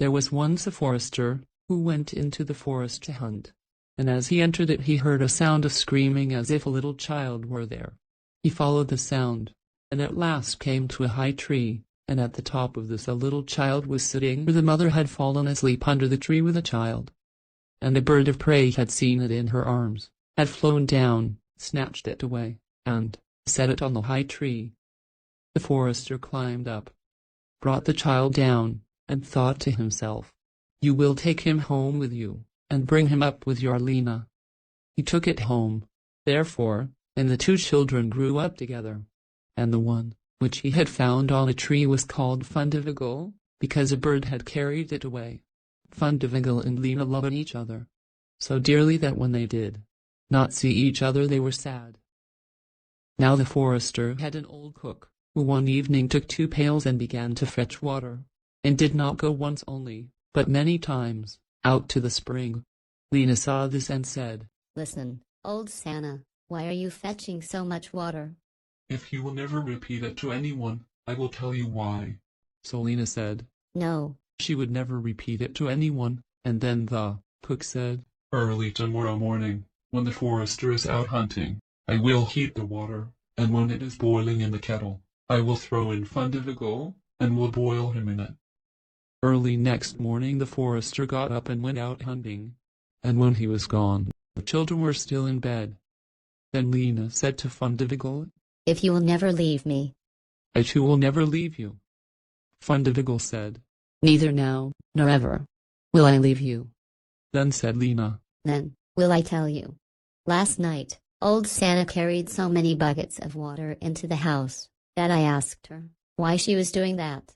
There was once a forester, who went into the forest to hunt. And as he entered it he heard a sound of screaming as if a little child were there. He followed the sound, and at last came to a high tree, and at the top of this a little child was sitting, where the mother had fallen asleep under the tree with a child. And a bird of prey had seen it in her arms, had flown down, snatched it away, and set it on the high tree. The forester climbed up, brought the child down, and thought to himself, "You will take him home with you, and bring him up with your Lena." He took it home, therefore, and the two children grew up together. And the one, which he had found on a tree was called Fundevogel, because a bird had carried it away. Fundevogel and Lena loved each other so dearly that when they did not see each other they were sad. Now the forester had an old cook, who one evening took 2 pails and began to fetch water, and did not go once only, but many times, out to the spring. Lena saw this and said, "Listen, old Santa, why are you fetching so much water?" "If you will never repeat it to anyone, I will tell you why." So Lena said, "No." She would never repeat it to anyone, and then the cook said, "Early tomorrow morning, when the forester is out hunting, I will heat the water, and when it is boiling in the kettle, I will throw in Fundevogel, and will boil him in it." Early next morning the forester got up and went out hunting, and when he was gone, the children were still in bed. Then Lena said to Fundevogel, "If you will never leave me." "I too will never leave you." Fundevogel said, "Neither now, nor ever, will I leave you." Then said Lena, "Then, will I tell you. Last night, old Santa carried so many buckets of water into the house, that I asked her why she was doing that.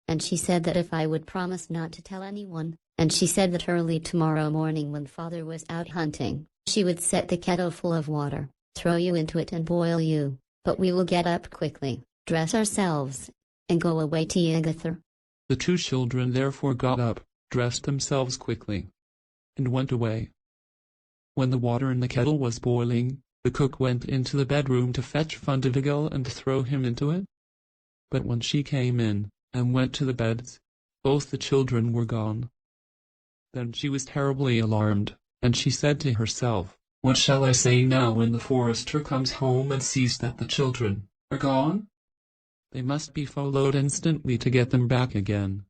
And she said that if I would promise not to tell anyone, and she said that early tomorrow morning when father was out hunting, she would set the kettle full of water, throw you into it and boil you, but we will get up quickly, dress ourselves, and go away together." The two children therefore got up, dressed themselves quickly, and went away. When the water in the kettle was boiling, the cook went into the bedroom to fetch Fundevogel and throw him into it. But when she came in, and went to the beds, both the children were gone. Then she was terribly alarmed, and she said to herself, "What shall I say now when the forester comes home and sees that the children are gone? They must be followed instantly to get them back again."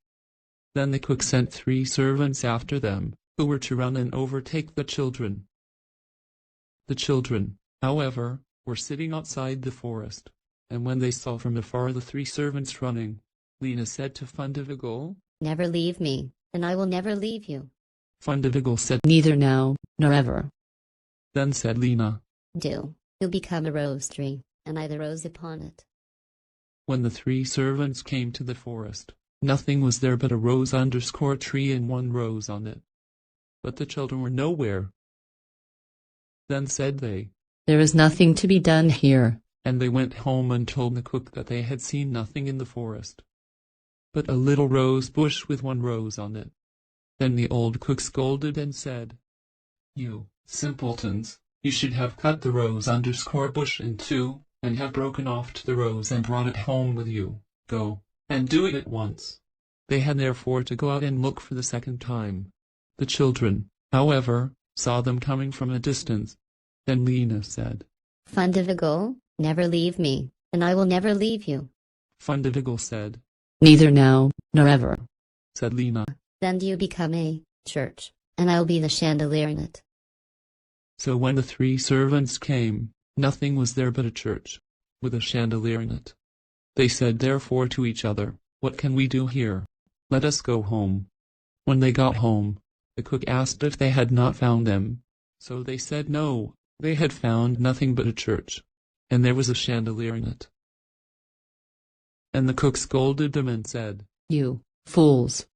Then the cook sent 3 servants after them, who were to run and overtake the children. The children, however, were sitting outside the forest, and when they saw from afar the 3 servants running, Lena said to Fundevogel, "Never leave me, and I will never leave you." Fundevogel said, "Neither now, nor ever." Then said Lena, "Do you become a rose tree, and I the rose upon it." When the 3 servants came to the forest, nothing was there but a rose_tree and 1 rose on it. But the children were nowhere. Then said they, "There is nothing to be done here," and they went home and told the cook that they had seen nothing in the forest but a little rose bush with 1 rose on it. Then the old cook scolded and said, "You simpletons, you should have cut the rose_bush in 2, and have broken off the rose and brought it home with you. Go, and do it at once." They had therefore to go out and look for the 2nd time. The children, however, saw them coming from a distance. Then Lena said, "Fundevogel, never leave me, and I will never leave you." Fundevogel said, "Neither now, nor ever." Said Lena, "Then do you become a church, and I'll be the chandelier in it." So when the 3 servants came, nothing was there but a church, with a chandelier in it. They said therefore to each other, "What can we do here? Let us go home." When they got home, the cook asked if they had not found them. So they said no, they had found nothing but a church, and there was a chandelier in it. And the cook scolded them and said, "You fools!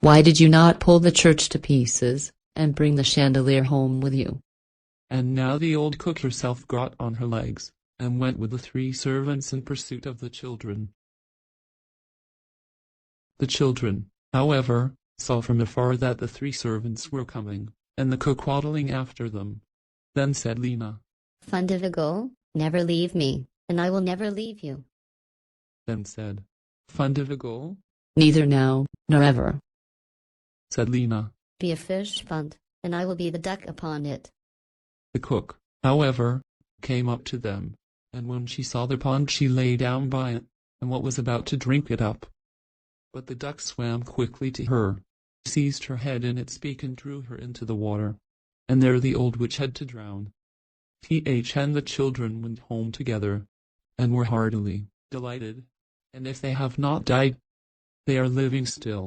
Why did you not pull the church to pieces, and bring the chandelier home with you?" And now the old cook herself got on her legs, and went with the 3 servants in pursuit of the children. The children, however, saw from afar that the 3 servants were coming, and the cook waddling after them. Then said Lena, "Fundevogel, never leave me, and I will never leave you." Then said Fundevogel, "Neither now, nor ever." said Lena. Be a fish pond, and I will be the duck upon it. The cook, however, came up to them, and when she saw the pond she lay down by it, and was about to drink it up. But the duck swam quickly to her, seized her head in its beak and drew her into the water, and there the old witch had to drown. Th and the children went home together, and were heartily delighted, and if they have not died, they are living still.